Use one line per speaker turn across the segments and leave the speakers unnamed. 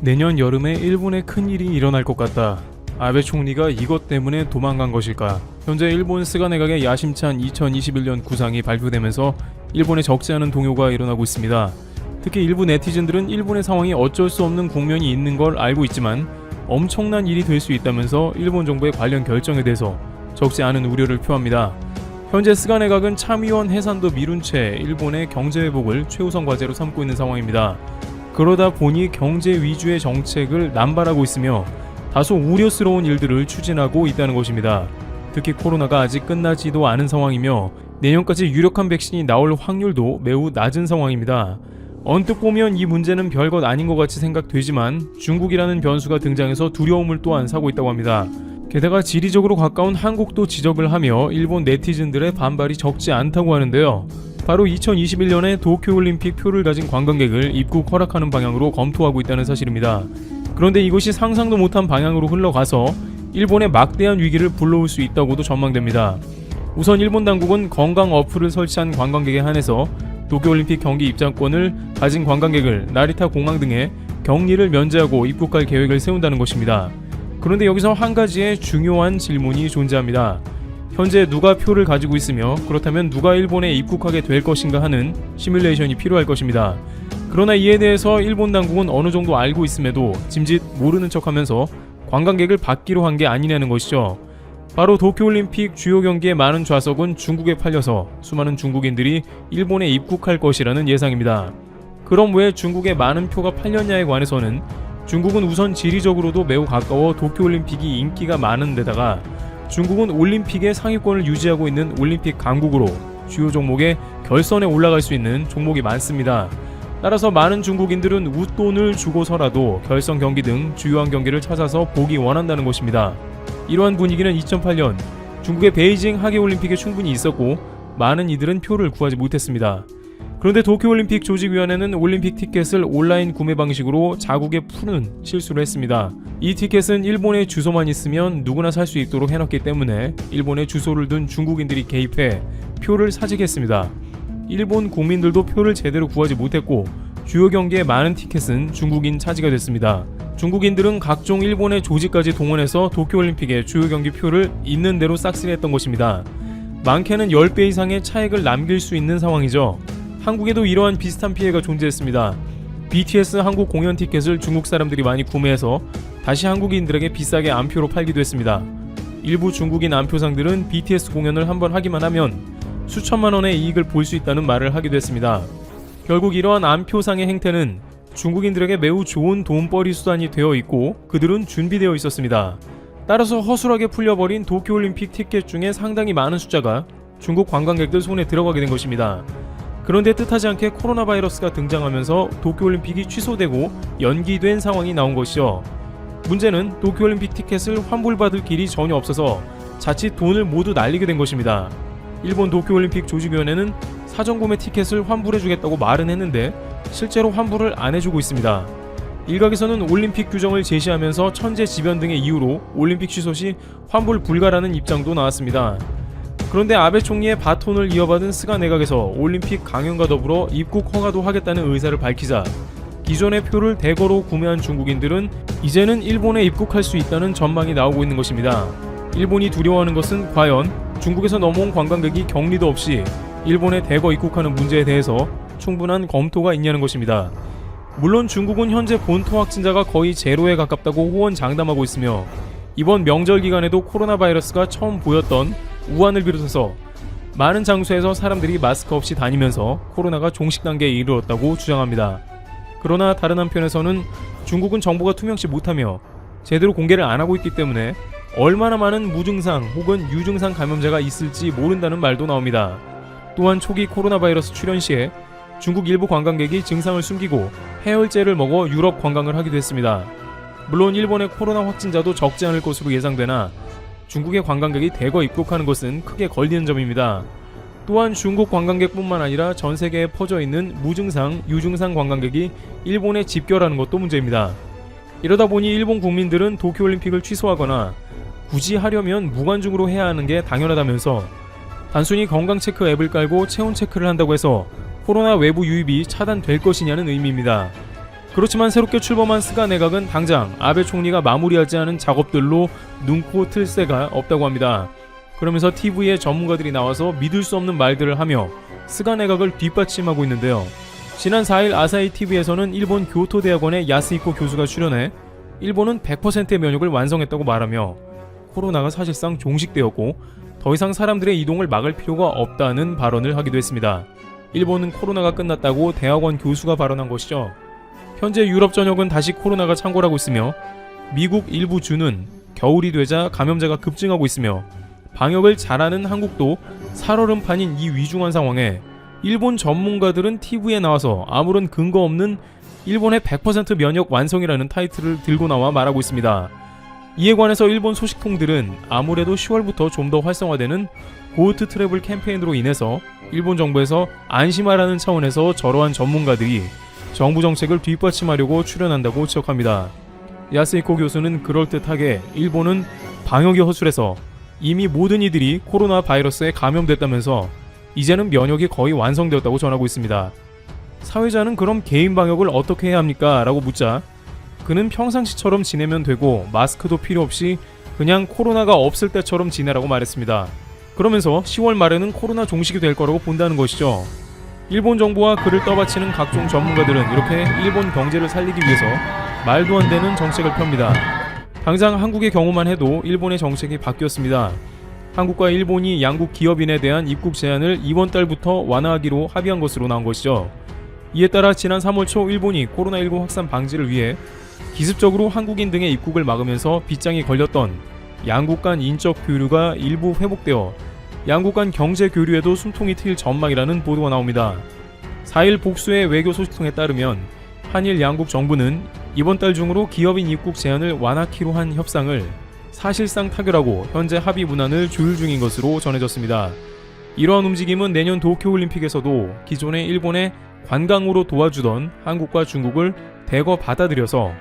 내년 여름에 일본에 큰일이 일어날 것 같다. 아베 총리가 이것 때문에 도망간 것일까? 현재 일본 스가 내각의 야심찬 2021년 구상이 발표되면서 일본에 적지 않은 동요가 일어나고 있습니다. 특히 일부 네티즌들은 일본의 상황이 어쩔 수 없는 국면이 있는 걸 알고 있지만 엄청난 일이 될 수 있다면서 일본 정부의 관련 결정에 대해서 적지 않은 우려를 표합니다. 현재 스가 내각은 참의원 해산도 미룬 채 일본의 경제 회복을 최우선 과제로 삼고 있는 상황입니다. 그러다 보니 경제 위주의 정책을 남발하고 있으며 다소 우려스러운 일들을 추진하고 있다는 것입니다. 특히 코로나가 아직 끝나지도 않은 상황이며 내년까지 유력한 백신이 나올 확률도 매우 낮은 상황입니다. 언뜻 보면 이 문제는 별것 아닌 것 같이 생각되지만 중국이라는 변수가 등장해서 두려움을 또한 사고 있다고 합니다. 게다가 지리적으로 가까운 한국도 지적을 하며 일본 네티즌들의 반발이 적지 않다고 하는데요. 바로 2021년에 도쿄올림픽 표를 가진 관광객을 입국 허락하는 방향으로 검토하고 있다는 사실입니다. 그런데 이것이 상상도 못한 방향으로 흘러가서 일본의 막대한 위기를 불러올 수 있다고도 전망됩니다. 우선 일본 당국은 건강 어플을 설치한 관광객에 한해서 도쿄올림픽 경기 입장권을 가진 관광객을 나리타 공항 등에 격리를 면제하고 입국할 계획을 세운다는 것입니다. 그런데 여기서 한 가지의 중요한 질문이 존재합니다. 현재 누가 표를 가지고 있으며 그렇다면 누가 일본에 입국하게 될 것인가 하는 시뮬레이션이 필요할 것입니다. 그러나 이에 대해서 일본 당국은 어느 정도 알고 있음에도 짐짓 모르는 척하면서 관광객을 받기로 한 게 아니냐는 것이죠. 바로 도쿄올림픽 주요 경기의 많은 좌석은 중국에 팔려서 수많은 중국인들이 일본에 입국할 것이라는 예상입니다. 그럼 왜 중국에 많은 표가 팔렸냐에 관해서는 중국은 우선 지리적으로도 매우 가까워 도쿄올림픽이 인기가 많은 데다가 중국은 올림픽의 상위권을 유지하고 있는 올림픽 강국으로 주요 종목의 결선에 올라갈 수 있는 종목이 많습니다. 따라서 많은 중국인들은 웃돈을 주고서라도 결선 경기 등 주요한 경기를 찾아서 보기 원한다는 것입니다. 이러한 분위기는 2008년 중국의 베이징 하계올림픽에 충분히 있었고 많은 이들은 표를 구하지 못했습니다. 그런데 도쿄올림픽 조직위원회는 올림픽 티켓을 온라인 구매 방식으로 자국에 푸는 실수를 했습니다. 이 티켓은 일본의 주소만 있으면 누구나 살 수 있도록 해놨기 때문에 일본에 주소를 둔 중국인들이 개입해 표를 사직했습니다. 일본 국민들도 표를 제대로 구하지 못했고 주요 경기에 많은 티켓은 중국인 차지가 됐습니다. 중국인들은 각종 일본의 조직까지 동원해서 도쿄올림픽의 주요 경기 표를 있는 대로 싹쓸이했던 것입니다. 많게는 10배 이상의 차액을 남길 수 있는 상황이죠. 한국에도 이러한 비슷한 피해가 존재했습니다. BTS 한국 공연 티켓을 중국 사람들이 많이 구매해서 다시 한국인들에게 비싸게 암표로 팔기도 했습니다. 일부 중국인 암표상들은 BTS 공연을 한번 하기만 하면 수천만 원의 이익을 볼 수 있다는 말을 하기도 했습니다. 결국 이러한 암표상의 행태는 중국인들에게 매우 좋은 돈벌이 수단이 되어 있고 그들은 준비되어 있었습니다. 따라서 허술하게 풀려버린 도쿄올림픽 티켓 중에 상당히 많은 숫자가 중국 관광객들 손에 들어가게 된 것입니다. 그런데 뜻하지 않게 코로나 바이러스가 등장하면서 도쿄올림픽이 취소되고 연기된 상황이 나온 것이죠. 문제는 도쿄올림픽 티켓을 환불받을 길이 전혀 없어서 자칫 돈을 모두 날리게 된 것입니다. 일본 도쿄올림픽 조직위원회는 사전구매 티켓을 환불해주겠다고 말은 했는데 실제로 환불을 안 해주고 있습니다. 일각에서는 올림픽 규정을 제시하면서 천재지변 등의 이유로 올림픽 취소 시 환불 불가라는 입장도 나왔습니다. 그런데 아베 총리의 바톤을 이어받은 스가 내각에서 올림픽 강연과 더불어 입국 허가도 하겠다는 의사를 밝히자 기존의 표를 대거로 구매한 중국인들은 이제는 일본에 입국할 수 있다는 전망이 나오고 있는 것입니다. 일본이 두려워하는 것은 과연 중국에서 넘어온 관광객이 격리도 없이 일본에 대거 입국하는 문제에 대해서 충분한 검토가 있냐는 것입니다. 물론 중국은 현재 본토 확진자가 거의 제로에 가깝다고 호언장담하고 있으며 이번 명절 기간에도 코로나 바이러스가 처음 보였던 우한을 비롯해서 많은 장소에서 사람들이 마스크 없이 다니면서 코로나가 종식 단계에 이르렀다고 주장합니다. 그러나 다른 한편에서는 중국은 정보가 투명시 못하며 제대로 공개를 안 하고 있기 때문에 얼마나 많은 무증상 혹은 유증상 감염자가 있을지 모른다는 말도 나옵니다. 또한 초기 코로나 바이러스 출현 시에 중국 일부 관광객이 증상을 숨기고 해열제를 먹어 유럽 관광을 하기도 했습니다. 물론 일본의 코로나 확진자도 적지 않을 것으로 예상되나 중국의 관광객이 대거 입국하는 것은 크게 걸리는 점입니다. 또한 중국 관광객뿐만 아니라 전 세계에 퍼져 있는 무증상, 유증상 관광객이 일본에 집결하는 것도 문제입니다. 이러다 보니 일본 국민들은 도쿄올림픽을 취소하거나 굳이 하려면 무관중으로 해야 하는 게 당연하다면서 단순히 건강체크 앱을 깔고 체온 체크를 한다고 해서 코로나 외부 유입이 차단될 것이냐는 의미입니다. 그렇지만 새롭게 출범한 스가 내각은 당장 아베 총리가 마무리하지 않은 작업들로 눈코 틀 새가 없다고 합니다. 그러면서 TV에 전문가들이 나와서 믿을 수 없는 말들을 하며 스가 내각을 뒷받침하고 있는데요. 지난 4일 아사히 TV에서는 일본 교토대학원의 야스히코 교수가 출연해 일본은 100%의 면역을 완성했다고 말하며 코로나가 사실상 종식되었고 더 이상 사람들의 이동을 막을 필요가 없다는 발언을 하기도 했습니다. 일본은 코로나가 끝났다고 대학원 교수가 발언한 것이죠. 현재 유럽 전역은 다시 코로나가 창궐하고 있으며 미국 일부 주는 겨울이 되자 감염자가 급증하고 있으며 방역을 잘하는 한국도 살얼음판인 이 위중한 상황에 일본 전문가들은 TV에 나와서 아무런 근거 없는 일본의 100% 면역 완성이라는 타이틀을 들고 나와 말하고 있습니다. 이에 관해서 일본 소식통들은 아무래도 10월부터 좀 더 활성화되는 고우트 트래블 캠페인으로 인해서 일본 정부에서 안심하라는 차원에서 저러한 전문가들이 정부 정책을 뒷받침하려고 출연한다고 지적합니다. 야스히코 교수는 그럴듯하게 일본은 방역이 허술해서 이미 모든 이들이 코로나 바이러스에 감염됐다면서 이제는 면역이 거의 완성되었다고 전하고 있습니다. 사회자는 그럼 개인 방역을 어떻게 해야 합니까? 라고 묻자 그는 평상시처럼 지내면 되고 마스크도 필요 없이 그냥 코로나가 없을 때처럼 지내라고 말했습니다. 그러면서 10월 말에는 코로나 종식이 될 거라고 본다는 것이죠. 일본 정부와 그를 떠받치는 각종 전문가들은 이렇게 일본 경제를 살리기 위해서 말도 안 되는 정책을 펴니다. 당장 한국의 경우만 해도 일본의 정책이 바뀌었습니다. 한국과 일본이 양국 기업인에 대한 입국 제한을 이번 달부터 완화하기로 합의한 것으로 나온 것이죠. 이에 따라 지난 3월 초 일본이 코로나19 확산 방지를 위해 기습적으로 한국인 등의 입국을 막으면서 빗장이 걸렸던 양국 간 인적 교류가 일부 회복되어 양국 간 경제 교류에도 숨통이 트일 전망이라는 보도가 나옵니다. 4일 복수의 외교 소식통에 따르면 한일 양국 정부는 이번 달 중으로 기업인 입국 제한을 완화키로 한 협상을 사실상 타결하고 현재 합의 문안을 조율 중인 것으로 전해졌습니다. 이러한 움직임은 내년 도쿄올림픽에서도 기존의 일본의 관광으로 도와주던 한국과 중국을 대거 받아들여서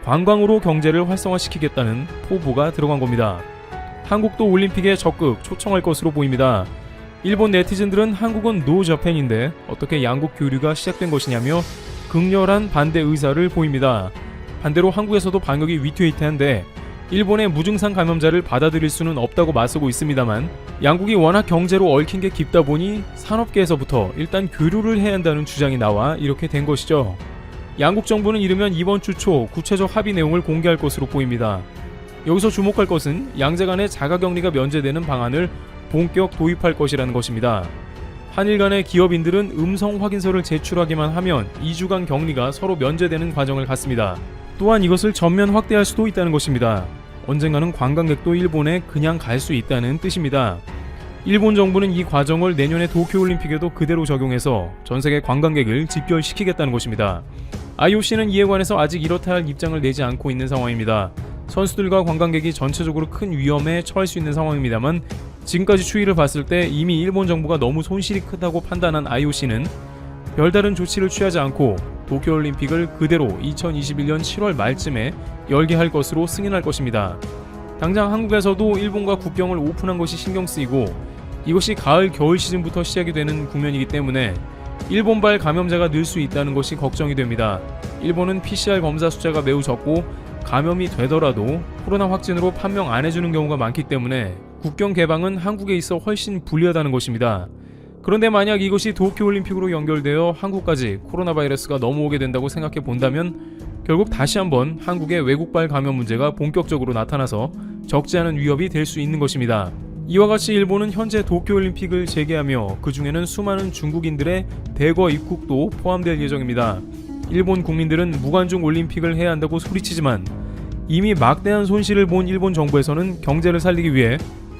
관광으로 경제를 활성화시키겠다는 포부가 들어간 겁니다. 한국도 올림픽에 적극 초청할 것으로 보입니다. 일본 네티즌들은 한국은 노 저펜인데 어떻게 양국 교류가 시작된 것이냐며 극렬한 반대 의사를 보입니다. 반대로 한국에서도 방역이 위태위태한데 일본의 무증상 감염자를 받아들일 수는 없다고 맞서고 있습니다만 양국이 워낙 경제로 얽힌 게 깊다 보니 산업계에서부터 일단 교류를 해야 한다는 주장이 나와 이렇게 된 것이죠. 양국 정부는 이르면 이번 주 초 구체적 합의 내용을 공개할 것으로 보입니다. 여기서 주목할 것은 양자 간의 자가격리가 면제되는 방안을 본격 도입할 것이라는 것입니다. 한일 간의 기업인들은 음성 확인서를 제출하기만 하면 2주간 격리가 서로 면제되는 과정을 갖습니다. 또한 이것을 전면 확대할 수도 있다는 것입니다. 언젠가는 관광객도 일본에 그냥 갈 수 있다는 뜻입니다. 일본 정부는 이 과정을 내년의 도쿄올림픽에도 그대로 적용해서 전세계 관광객을 집결시키겠다는 것입니다. IOC는 이에 관해서 아직 이렇다 할 입장을 내지 않고 있는 상황입니다. 선수들과 관광객이 전체적으로 큰 위험에 처할 수 있는 상황입니다만 지금까지 추이를 봤을 때 이미 일본 정부가 너무 손실이 크다고 판단한 IOC는 별다른 조치를 취하지 않고 도쿄올림픽을 그대로 2021년 7월 말쯤에 열게 할 것으로 승인할 것입니다. 당장 한국에서도 일본과 국경을 오픈한 것이 신경 쓰이고 이것이 가을 겨울 시즌부터 시작이 되는 국면이기 때문에 일본발 감염자가 늘 수 있다는 것이 걱정이 됩니다. 일본은 PCR 검사 숫자가 매우 적고 감염이 되더라도 코로나 확진으로 판명 안 해주는 경우가 많기 때문에 국경 개방은 한국에 있어 훨씬 불리하다는 것입니다. 그런데 만약 이것이 도쿄올림픽으로 연결되어 한국까지 코로나 바이러스가 넘어오게 된다고 생각해 본다면 결국 다시 한번 한국의 외국발 감염 문제가 본격적으로 나타나서 적지 않은 위협이 될 수 있는 것입니다. 이와 같이 일본은 현재 도쿄올림픽을 재개하며 그 중에는 수많은 중국인들의 대거 입국도 포함될 예정입니다. 일본 국민들은 무관중 올림픽을 해야 한다고 소리치지만 이미 막대한 손실을 본 일본 정부에서는 경제를 살리기 위해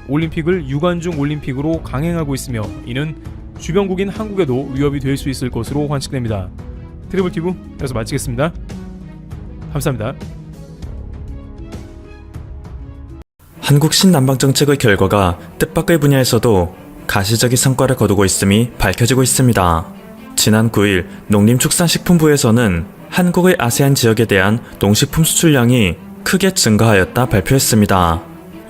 올림픽을 유관중 올림픽으로 강행하고 있으며 이는 주변국인 한국에도 위협이 될 수 있을 것으로 관측됩니다. 트리블티브 여기서 마치겠습니다. 감사합니다.
한국 신남방 정책의 결과가 뜻밖의 분야에서도 가시적인 성과를 거두고 있음이 밝혀지고 있습니다. 지난 9일 농림축산식품부에서는 한국의 아세안 지역에 대한 농식품 수출량이 크게 증가하였다 발표했습니다.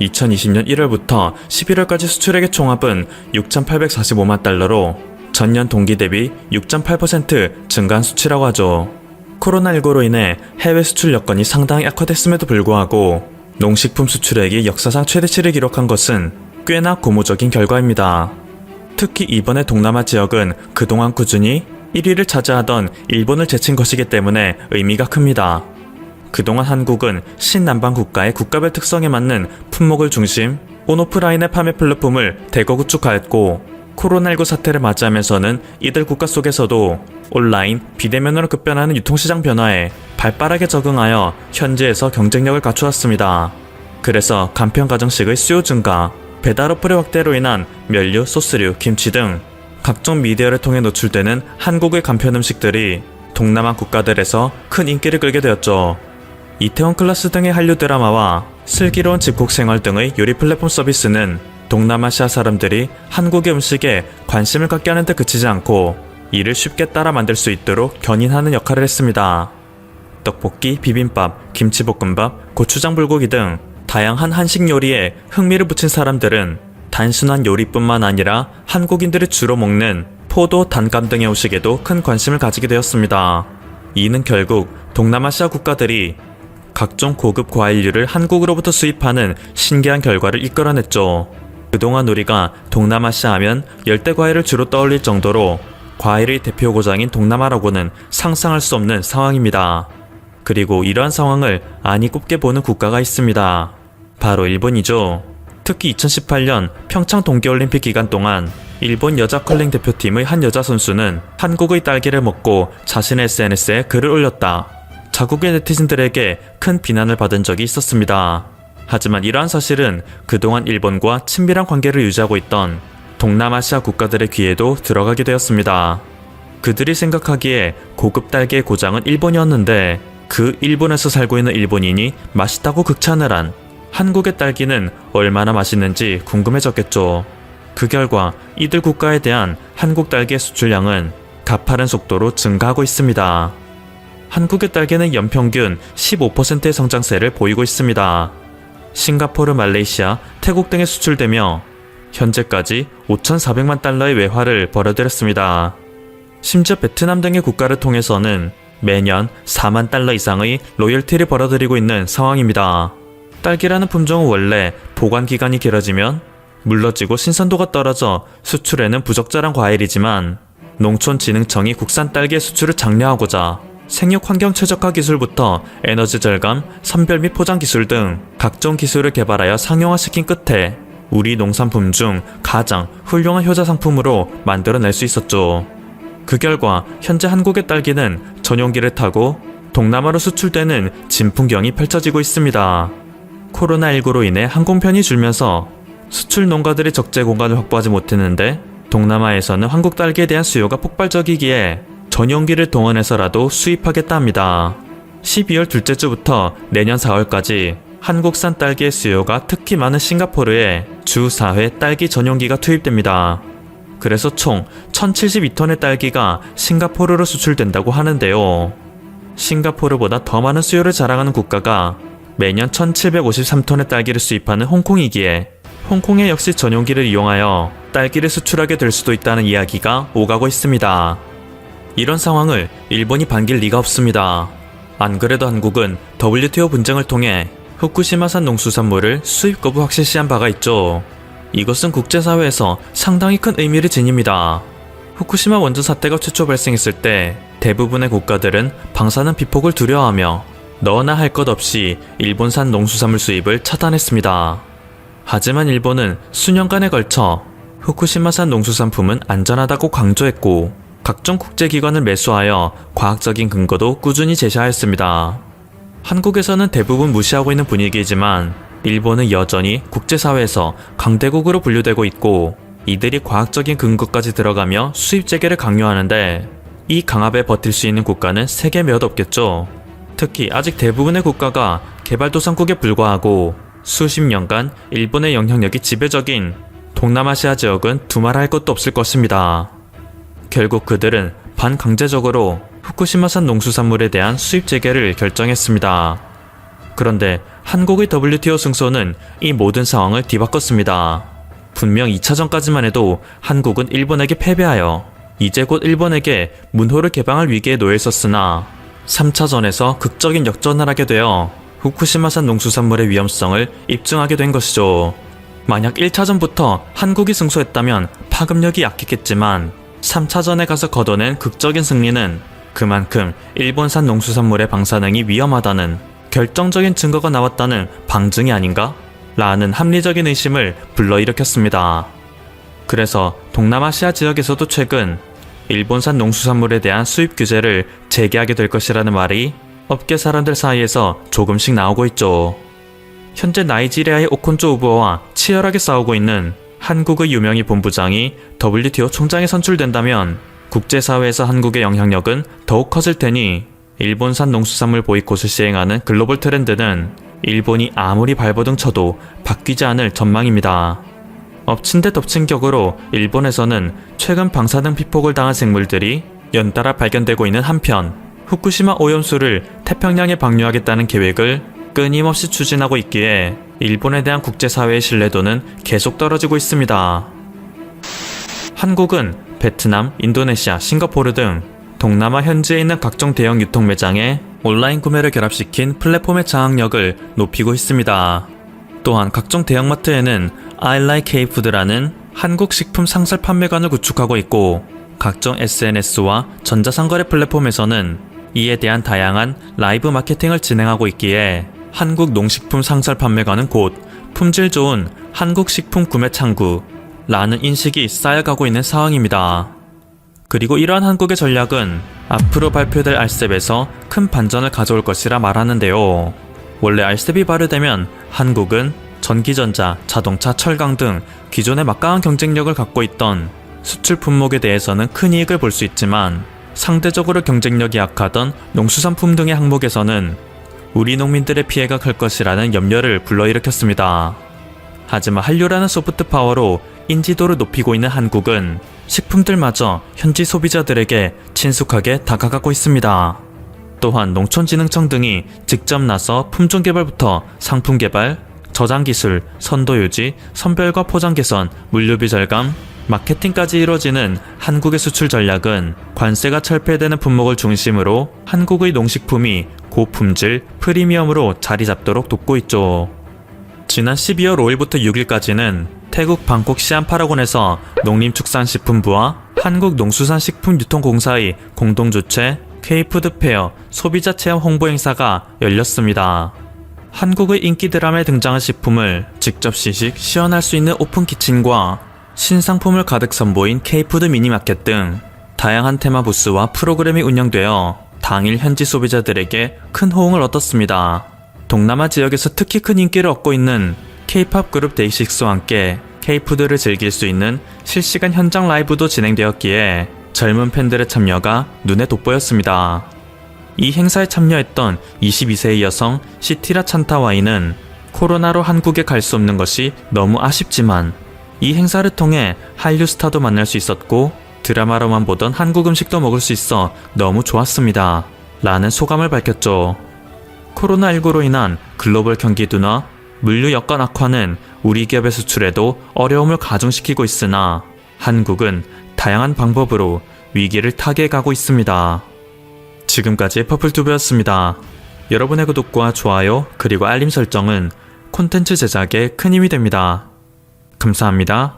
2020년 1월부터 11월까지 수출액의 총합은 6,845만 달러로 전년 동기 대비 6.8% 증가한 수치라고 하죠. 코로나19로 인해 해외 수출 여건이 상당히 악화됐음에도 불구하고 농식품 수출액이 역사상 최대치를 기록한 것은 꽤나 고무적인 결과입니다. 특히 이번에 동남아 지역은 그동안 꾸준히 1위를 차지하던 일본을 제친 것이기 때문에 의미가 큽니다. 그동안 한국은 신남방 국가의 국가별 특성에 맞는 품목을 중심 온오프라인의 판매 플랫폼을 대거 구축하였고, 코로나19 사태를 맞이하면서는 이들 국가 속에서도 온라인, 비대면으로 급변하는 유통시장 변화에 발빠르게 적응하여 현지에서 경쟁력을 갖추었습니다. 그래서 간편 가정식의 수요 증가, 배달 어플의 확대로 인한 면류, 소스류, 김치 등 각종 미디어를 통해 노출되는 한국의 간편 음식들이 동남아 국가들에서 큰 인기를 끌게 되었죠. 이태원 클라스 등의 한류 드라마와 슬기로운 집콕 생활 등의 요리 플랫폼 서비스는 동남아시아 사람들이 한국의 음식에 관심을 갖게 하는 데 그치지 않고 이를 쉽게 따라 만들 수 있도록 견인하는 역할을 했습니다. 떡볶이, 비빔밥, 김치볶음밥, 고추장 불고기 등 다양한 한식 요리에 흥미를 붙인 사람들은 단순한 요리뿐만 아니라 한국인들이 주로 먹는 포도, 단감 등의 음식에도 큰 관심을 가지게 되었습니다. 이는 결국 동남아시아 국가들이 각종 고급 과일류를 한국으로부터 수입하는 신기한 결과를 이끌어냈죠. 그동안 우리가 동남아시아 하면 열대 과일을 주로 떠올릴 정도로 과일의 대표 고장인 동남아라고는 상상할 수 없는 상황입니다. 그리고 이러한 상황을 안이 꼽게 보는 국가가 있습니다. 바로 일본이죠. 특히 2018년 평창 동계올림픽 기간 동안 일본 여자 컬링 대표팀의 한 여자 선수는 한국의 딸기를 먹고 자신의 SNS에 글을 올렸다. 자국의 네티즌들에게 큰 비난을 받은 적이 있었습니다. 하지만 이러한 사실은 그동안 일본과 친밀한 관계를 유지하고 있던 동남아시아 국가들의 귀에도 들어가게 되었습니다. 그들이 생각하기에 고급 딸기의 고장은 일본이었는데 그 일본에서 살고 있는 일본인이 맛있다고 극찬을 한 한국의 딸기는 얼마나 맛있는지 궁금해졌겠죠. 그 결과 이들 국가에 대한 한국 딸기의 수출량은 가파른 속도로 증가하고 있습니다. 한국의 딸기는 연평균 15%의 성장세를 보이고 있습니다. 싱가포르, 말레이시아, 태국 등에 수출되며 현재까지 5,400만 달러의 외화를 벌어들였습니다. 심지어 베트남 등의 국가를 통해서는 매년 4만 달러 이상의 로열티를 벌어들이고 있는 상황입니다. 딸기라는 품종은 원래 보관기간이 길어지면 물러지고 신선도가 떨어져 수출에는 부적절한 과일이지만 농촌진흥청이 국산 딸기의 수출을 장려하고자 생육 환경 최적화 기술부터 에너지 절감, 선별 및 포장 기술 등 각종 기술을 개발하여 상용화시킨 끝에 우리 농산품 중 가장 훌륭한 효자 상품으로 만들어낼 수 있었죠. 그 결과 현재 한국의 딸기는 전용기를 타고 동남아로 수출되는 진풍경이 펼쳐지고 있습니다. 코로나19로 인해 항공편이 줄면서 수출 농가들이 적재 공간을 확보하지 못했는데 동남아에서는 한국 딸기에 대한 수요가 폭발적이기에 전용기를 동원해서라도 수입하겠다 합니다. 12월 둘째 주부터 내년 4월까지 한국산 딸기의 수요가 특히 많은 싱가포르에 주 4회 딸기 전용기가 투입됩니다. 그래서 총 1072톤의 딸기가 싱가포르로 수출된다고 하는데요. 싱가포르보다 더 많은 수요를 자랑하는 국가가 매년 1753톤의 딸기를 수입하는 홍콩이기에 홍콩에 역시 전용기를 이용하여 딸기를 수출하게 될 수도 있다는 이야기가 오가고 있습니다. 이런 상황을 일본이 반길 리가 없습니다. 안 그래도 한국은 WTO 분쟁을 통해 후쿠시마산 농수산물을 수입 거부 확실시한 바가 있죠. 이것은 국제사회에서 상당히 큰 의미를 지닙니다. 후쿠시마 원전 사태가 최초 발생했을 때 대부분의 국가들은 방사능 비폭을 두려워하며 너나 할 것 없이 일본산 농수산물 수입을 차단했습니다. 하지만 일본은 수년간에 걸쳐 후쿠시마산 농수산품은 안전하다고 강조했고 각종 국제기관을 매수하여 과학적인 근거도 꾸준히 제시하였습니다. 한국에서는 대부분 무시하고 있는 분위기이지만 일본은 여전히 국제사회에서 강대국으로 분류되고 있고 이들이 과학적인 근거까지 들어가며 수입 재개를 강요하는데 이 강압에 버틸 수 있는 국가는 세계 몇 없겠죠. 특히 아직 대부분의 국가가 개발도상국에 불과하고 수십 년간 일본의 영향력이 지배적인 동남아시아 지역은 두말할 것도 없을 것입니다. 결국 그들은 반강제적으로 후쿠시마산 농수산물에 대한 수입 재개를 결정했습니다. 그런데 한국의 WTO 승소는 이 모든 상황을 뒤바꿨습니다. 분명 2차전까지만 해도 한국은 일본에게 패배하여 이제 곧 일본에게 문호를 개방할 위기에 놓여 있었으나 3차전에서 극적인 역전을 하게 되어 후쿠시마산 농수산물의 위험성을 입증하게 된 것이죠. 만약 1차전부터 한국이 승소했다면 파급력이 약했겠지만 3차전에 가서 거둬낸 극적인 승리는 그만큼 일본산 농수산물의 방사능이 위험하다는 결정적인 증거가 나왔다는 방증이 아닌가? 라는 합리적인 의심을 불러일으켰습니다. 그래서 동남아시아 지역에서도 최근 일본산 농수산물에 대한 수입 규제를 재개하게 될 것이라는 말이 업계 사람들 사이에서 조금씩 나오고 있죠. 현재 나이지리아의 오콘조 후보와 치열하게 싸우고 있는 한국의 유명희 본부장이 WTO 총장에 선출된다면 국제사회에서 한국의 영향력은 더욱 커질 테니 일본산 농수산물 보이콧을 시행하는 글로벌 트렌드는 일본이 아무리 발버둥 쳐도 바뀌지 않을 전망입니다. 엎친 데 덮친 격으로 일본에서는 최근 방사능 피폭을 당한 생물들이 연달아 발견되고 있는 한편 후쿠시마 오염수를 태평양에 방류하겠다는 계획을 끊임없이 추진하고 있기에 일본에 대한 국제사회의 신뢰도는 계속 떨어지고 있습니다. 한국은 베트남, 인도네시아, 싱가포르 등 동남아 현지에 있는 각종 대형 유통 매장에 온라인 구매를 결합시킨 플랫폼의 장악력을 높이고 있습니다. 또한 각종 대형마트에는 I Like Kfood라는 한국 식품 상설 판매관을 구축하고 있고 각종 SNS와 전자상거래 플랫폼에서는 이에 대한 다양한 라이브 마케팅을 진행하고 있기에 한국 농식품 상설 판매관은 곧 품질 좋은 한국 식품 구매 창구라는 인식이 쌓여가고 있는 상황입니다. 그리고 이러한 한국의 전략은 앞으로 발표될 RCEP에서 큰 반전을 가져올 것이라 말하는데요. 원래 RCEP이 발효되면 한국은 전기전자, 자동차, 철강 등 기존의 막강한 경쟁력을 갖고 있던 수출 품목에 대해서는 큰 이익을 볼 수 있지만 상대적으로 경쟁력이 약하던 농수산품 등의 항목에서는 우리 농민들의 피해가 클 것이라는 염려를 불러일으켰습니다. 하지만 한류라는 소프트 파워로 인지도를 높이고 있는 한국은 식품들마저 현지 소비자들에게 친숙하게 다가가고 있습니다. 또한 농촌진흥청 등이 직접 나서 품종 개발부터 상품 개발, 저장 기술, 선도 유지, 선별과 포장 개선, 물류비 절감, 마케팅까지 이뤄지는 한국의 수출 전략은 관세가 철폐되는 품목을 중심으로 한국의 농식품이 고품질, 프리미엄으로 자리 잡도록 돕고 있죠. 지난 12월 5일부터 6일까지는 태국 방콕 시안파라곤에서 농림축산식품부와 한국농수산식품유통공사의 공동주최 K푸드페어 소비자 체험 홍보 행사가 열렸습니다. 한국의 인기 드라마에 등장한 식품을 직접 시식할 수 있는 오픈 키친과 신상품을 가득 선보인 K푸드 미니마켓 등 다양한 테마 부스와 프로그램이 운영되어 당일 현지 소비자들에게 큰 호응을 얻었습니다. 동남아 지역에서 특히 큰 인기를 얻고 있는 K-팝 그룹 데이식스와 함께 K푸드를 즐길 수 있는 실시간 현장 라이브도 진행되었기에 젊은 팬들의 참여가 눈에 돋보였습니다. 이 행사에 참여했던 22세의 여성 시티라 찬타와이는 코로나로 한국에 갈 수 없는 것이 너무 아쉽지만 이 행사를 통해 한류 스타도 만날 수 있었고 드라마로만 보던 한국 음식도 먹을 수 있어 너무 좋았습니다. 라는 소감을 밝혔죠. 코로나19로 인한 글로벌 경기 둔화, 물류 여건 악화는 우리 기업의 수출에도 어려움을 가중시키고 있으나 한국은 다양한 방법으로 위기를 타개해가고 있습니다. 지금까지 퍼플튜브였습니다. 여러분의 구독과 좋아요 그리고 알림 설정은 콘텐츠 제작에 큰 힘이 됩니다. 감사합니다.